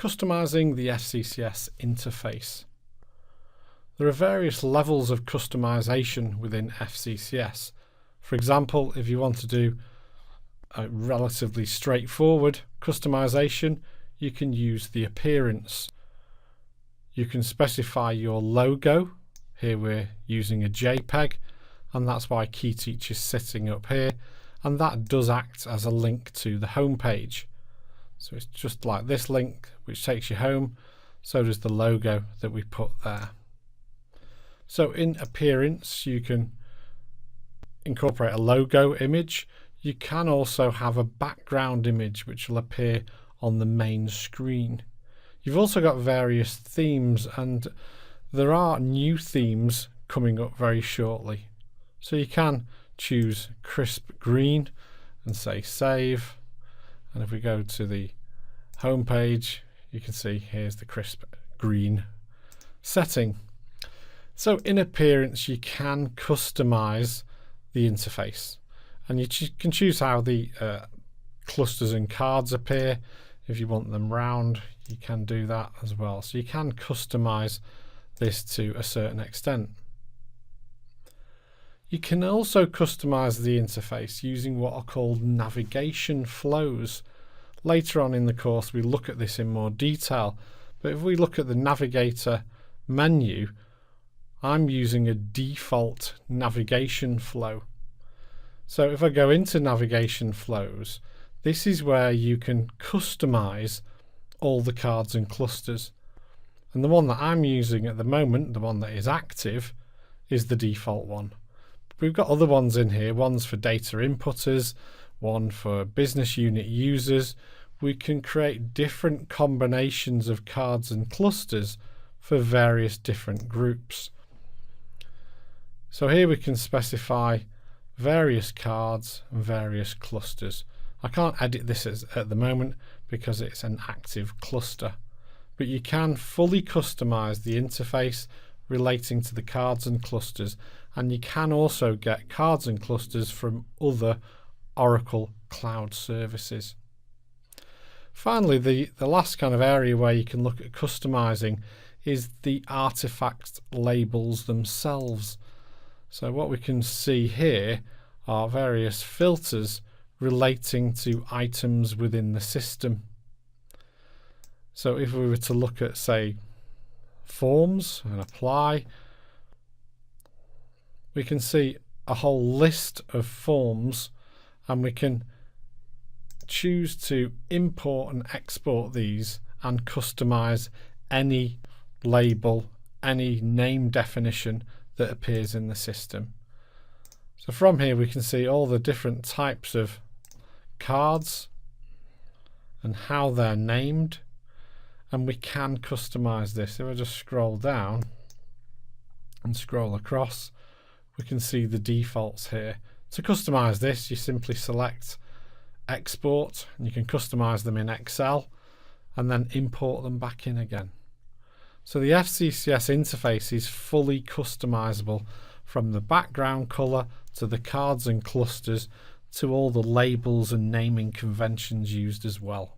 Customizing the FCCS interface. There are various levels of customization within FCCS. For example, if you want to do a relatively straightforward customization, you can use the appearance. You can specify your logo. Here we're using a JPEG, and that's why Keyteach is sitting up here, and that does act as a link to the home page. So it's just like this link which takes you home, so does the logo that we put there. So in appearance you can incorporate a logo image. You can also have a background image which will appear on the main screen. You've also got various themes, and there are new themes coming up very shortly. So you can choose crisp green and say save, and if we go to the home page you can see here's the crisp green setting. So in appearance you can customize the interface, and you can choose how the clusters and cards appear. If you want them round, you can do that as well. So you can customize this to a certain extent. You can also customize the interface using what are called navigation flows. Later on in the course we look at this in more detail, but if we look at the navigator menu, I'm using a default navigation flow. So if I go into navigation flows, this is where you can customize all the cards and clusters. And the one that I'm using at the moment, the one that is active, is the default one. We've got other ones in here. One's for data inputters, one for business unit users. We can create different combinations of cards and clusters for various different groups. So here we can specify various cards and various clusters. I can't edit this at the moment because it's an active cluster, but you can fully customize the interface relating to the cards and clusters, and you can also get cards and clusters from other Oracle Cloud services. Finally, the last kind of area where you can look at customizing is the artifact labels themselves. So what we can see here are various filters relating to items within the system. So if we were to look at, say, forms and apply, we can see a whole list of forms, and we can choose to import and export these and customize any label, any name definition that appears in the system. So from here we can see all the different types of cards and how they're named, and we can customize this. If I just scroll down and scroll across, we can see the defaults here. To customize this, you simply select export, and you can customize them in Excel and then import them back in again. So the FCCS interface is fully customizable, from the background color to the cards and clusters to all the labels and naming conventions used as well.